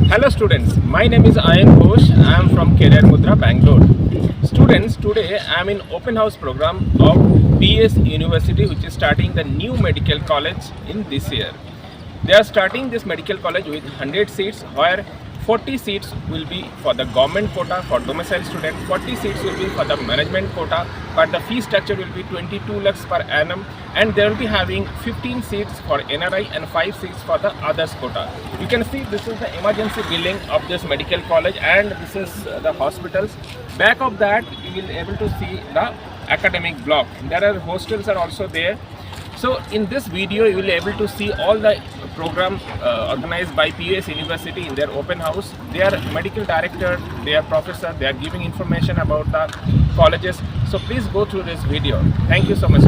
Hello students, my name is Ayan Ghosh. I am from Career Mudra, Bangalore. Students, today I am in open house program of PES University, which is starting the new medical college in this year. They are starting this medical college with 100 seats, where 40 seats will be for the government quota for domicile students, 40 seats will be for the management quota, but the fee structure will be 22 lakhs per annum, and they will be having 15 seats for NRI and 5 seats for the others quota. You can see this is the emergency building of this medical college, and this is the hospitals. Back of that you will able to see the academic block. There are hostels are also there. So in this video you will be able to see all the program organized by PES University in their open house. They are medical director, they are professor, they are giving information about the colleges. So please go through this video. Thank you so much.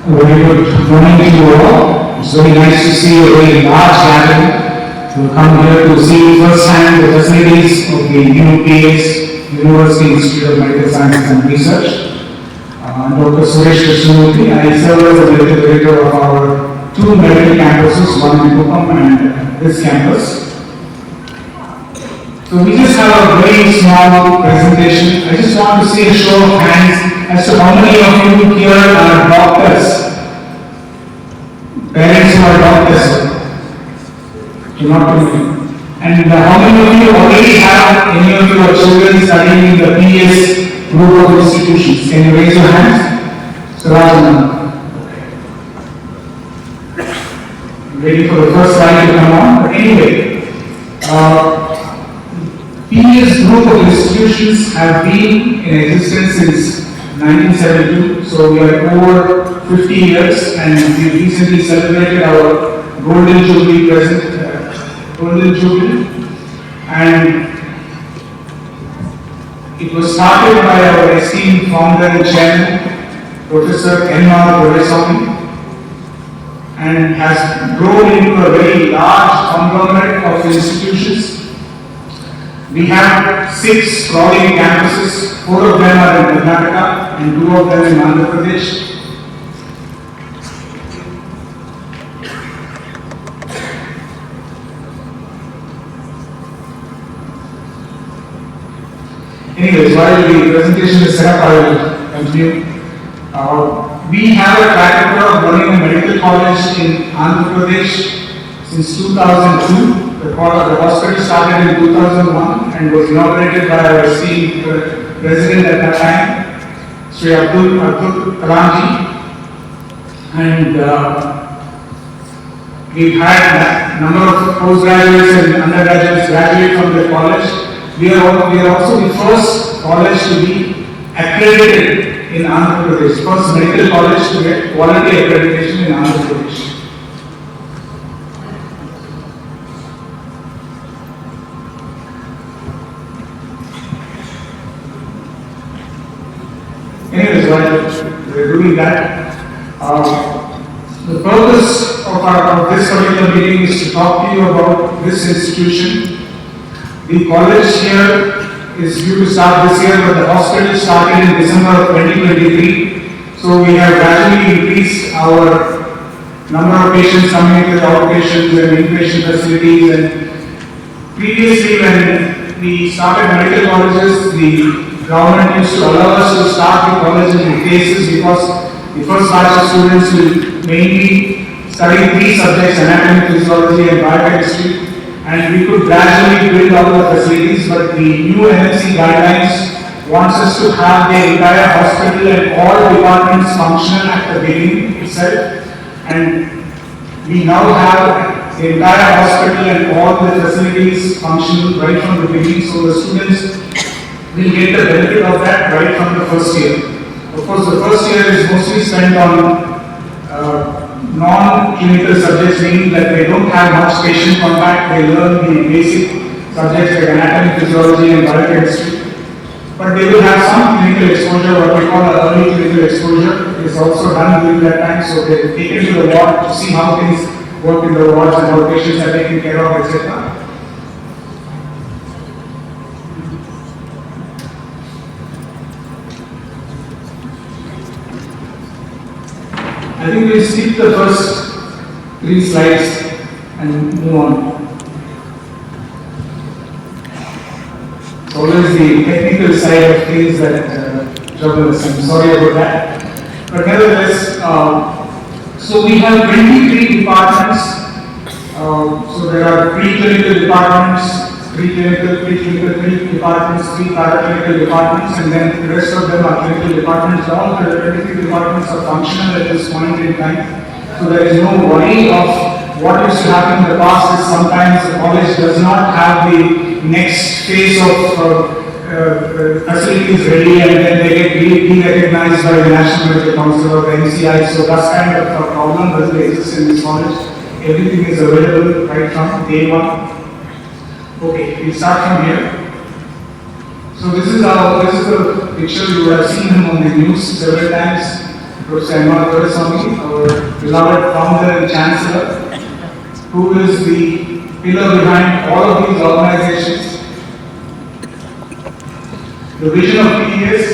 Very good morning to you all. It's very nice to see a very large gathering to come here to see firsthand the facilities of the new PES University Institute of Medical Sciences and Research. I'm Dr. Suresh Krishnamurthy. I serve as the medical director of our two medical campuses, one in Mukam and this campus. So we just have a very small presentation. I just want to see a show of hands as to how many of you here are doctors. Parents who are doctors. Do not know me. And how many of you already have any of your children studying in the PES group of institutions? Can you raise your hands? Surajan. Waiting for the first slide to come on. But anyway, PES group of institutions have been in existence since 1972, so we are over 50 years, and we recently celebrated our Golden Jubilee and it was started by our esteemed founder and chairman, Professor N.R. Goreswamy, and has grown into a very large conglomerate of institutions. We have 6 sprawling campuses, 4 of them are in Karnataka and 2 of them in Andhra Pradesh. Anyways, while the presentation is set up, I will continue. We have a track record of running a medical college in Andhra Pradesh since 2002. The hospital started in 2001 and was inaugurated by our esteemed president at that time, Sri Abdul Kalamji. And we've had a number of postgraduates and undergraduates graduate from the college. We are also the first college to be accredited in Andhra Pradesh, first medical college to get quality accreditation in Andhra Pradesh. Anyways, while we're doing that, the purpose of this particular meeting is to talk to you about this institution. The college here is due to start this year, but the hospital started in December of 2023. So we have gradually increased our number of patients coming into the outpatients and inpatient facilities. And previously, when we started medical colleges, the government used to allow us to start the colleges in phases because the first batch of students will mainly study 3 subjects, anatomy, physiology and biochemistry, and we could gradually build up the facilities, but the new NMC guidelines wants us to have the entire hospital and all departments functional at the beginning itself, and we now have the entire hospital and all the facilities functional right from the beginning, so the students will get the benefit of that right from the first year. Of course, the first year is mostly spent on non-clinical subjects, meaning that they don't have much patient contact, they learn the basic subjects like anatomy, physiology and biochemistry. But they will have some clinical exposure, what we call early clinical exposure is also done during that time, so they take into the ward to see how things work in the wards and how patients are taken care of, etc. I think we'll skip the first 3 slides and move on. It's always the technical side of things that trouble us. I'm sorry about that. But nevertheless, so we have 23 departments So there are preclinical departments, preclinical departments, 3 paraclinical departments, and then the rest of them are clinical departments. All the clinical departments are functional at this point in time. So there is no worry of what used to happen in the past is sometimes the college does not have the next phase of facilities ready and then they get de-recognized by the National Medical Council or the NCI. So that kind of a problem doesn't exist in this college. Everything is available right from day one. Okay, we start from here. So this is the picture. You would have seen him on the news several times. Professor Emma Doreswamy, our beloved founder and chancellor, who is the pillar behind all of these organizations. The vision of PES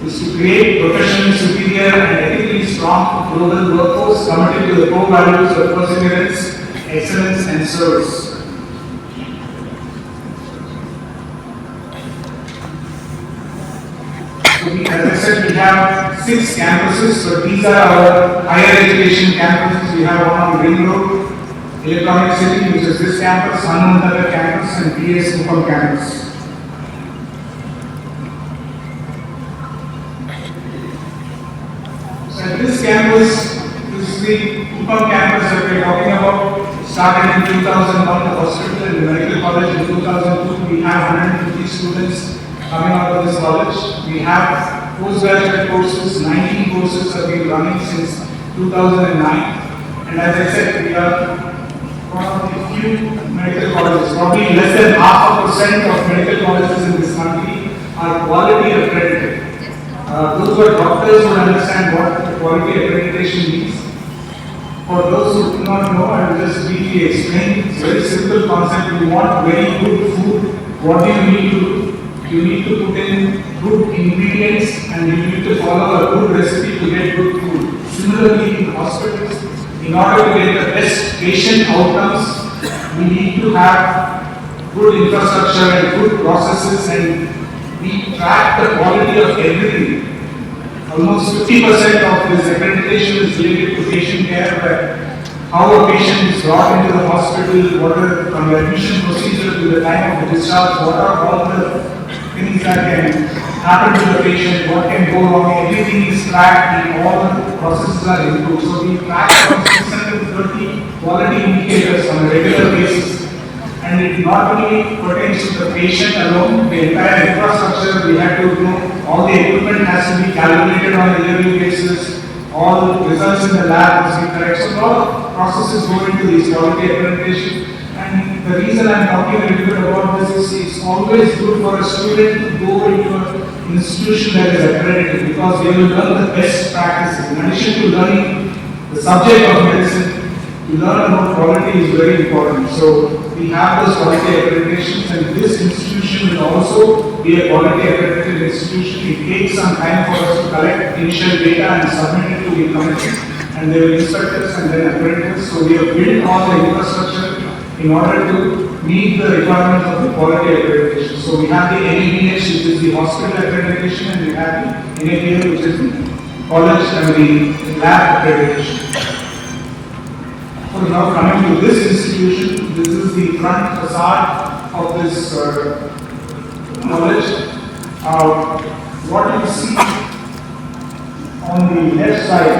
is to create professionally superior and ethically strong global workforce committed to the core values of perseverance, excellence, and service. So as I said, we have 6 campuses. So these are our higher education campuses. We have one on Ring Road, Electronic City, which is this campus, Karnataka campus, and PES Institute campus. So at this campus, this is the Upam campus that we are talking about. Started in 2001, the hospital and the medical college in 2002. We have 150 students coming out of this college. We have postgraduate courses, 19 courses have been running since 2009. And as I said, we are one of the few medical colleges, probably less than 0.5% of medical colleges in this country are quality accredited. Those who are doctors will understand what quality accreditation means. For those who do not know, I will just briefly explain. It's a very simple concept. You want very good food. What do you need to do? You need to put in good ingredients and you need to follow a good recipe to get good food. Similarly, in hospitals, in order to get the best patient outcomes, we need to have good infrastructure and good processes, and we track the quality of everything. Almost 50% of this accreditation is related to patient care, but how a patient is brought into the hospital, what are from the admission procedure to the time of the discharge, what are all the things that can happen to the patient, what can go wrong, everything is tracked and all the processes are improved. So we track around 630 quality indicators on a regular basis. And it not only pertains to the patient alone, the entire infrastructure, we have to know, all the equipment has to be calibrated on a yearly basis, all the results in the lab must be correct. So a lot of processes go into these quality accreditation. And the reason I am talking a little bit about this is it's always good for a student to go into an institution that is accredited, because they will learn the best practices. In addition to learning the subject of medicine, to learn about quality is very important. So we have those quality accreditations, and this institution will also be a quality accredited institution. It takes some time for us to collect initial data and submit it to the committee, and they will inspect us and then accredit us. So we have built all the infrastructure in order to meet the requirements of the quality accreditation. So we have the NABH, which is the hospital accreditation, and we have the NABH, which is the college and the lab accreditation. So now coming to this institution, this is the front facade of this college. What you see on the left side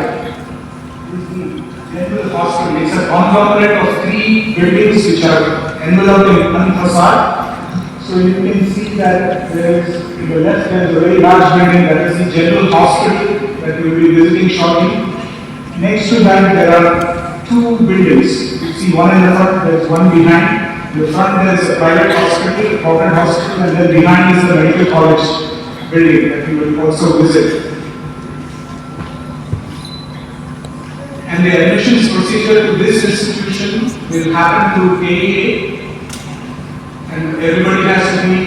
is the general hospital. It's a conglomerate of 3 buildings which are enveloped in one facade. So you can see that there is, in the left, there is a very large building that is the general hospital that we will be visiting shortly. Next to that, there are 2 buildings. You see one in the front, there is one behind. In the front, there is a private hospital, a corporate hospital, and then behind is the medical college building that we will also visit. And the admissions procedure to this institution will happen through KEA, and everybody has to be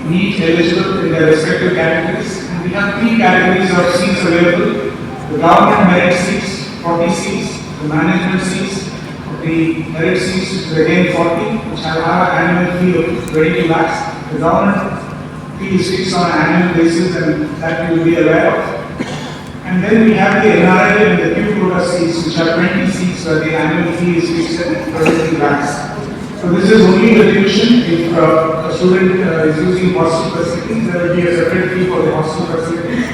NEET eligible in their respective categories. And we have 3 categories of seats available: the government merit seats, 40 seats; the management seats, the merit seats, which is again 40, which have an annual fee of 22 lakhs. The government fee is fixed on an annual basis, and that you will be aware of. And then we have the NRL and the Q quota seats, which are 20 seats where the annual fee is fixed at 33 lakhs. So this is only the tuition. If a student is using hostel facilities, there will be a separate fee for the hostel facilities.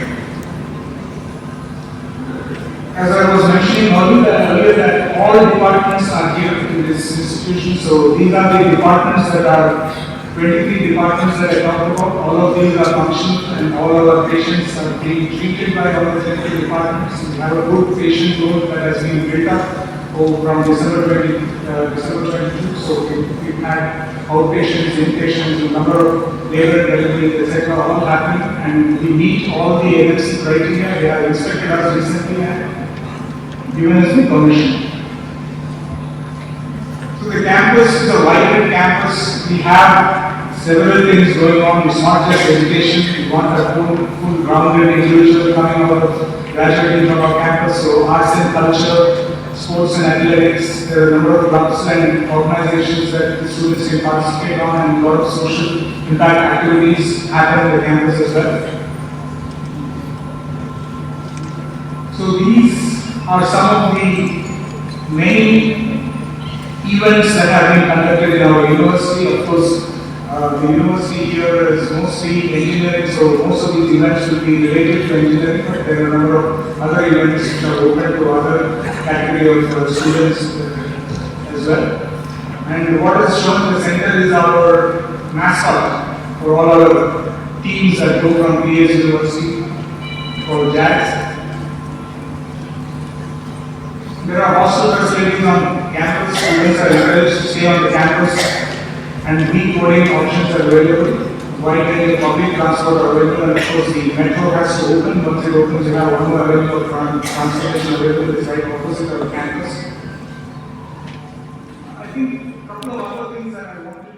As I was mentioning earlier that all departments are here in this institution. So these are the departments that are 23 departments that I talked about. All of these are functional and all our patients are being treated by all the 23 departments. We have a good patient load that has been built up from December 22. So we've had outpatients, inpatients, a number of labor and delivery, etc. all happening, and we meet all the NFC criteria. They have inspected us recently and given us the permission. So the campus is a vibrant campus. We have several things going on. It's not just education. We want a full rounded individual coming out of graduating from our campus. So arts and culture, sports and athletics, there are a number of clubs and organizations that the students can participate on, and a lot of social impact activities happen on the campus as well. So these are some of the many events that have been conducted in our university. Of course, the university here is mostly engineering, so most of these events will be related to engineering, but there are a number of other events which are open to other category of students as well. And what is shown in the center is our mascot for all our teams that go from PES University for JAX. There are hostel facilities on campus. Students are encouraged to stay on the campus, and B-coding options are available. While the public transport are available, and of course the metro has to open. Once it opens, you have one more available transportation available. It's right opposite our campus. I think a couple of other things that I want to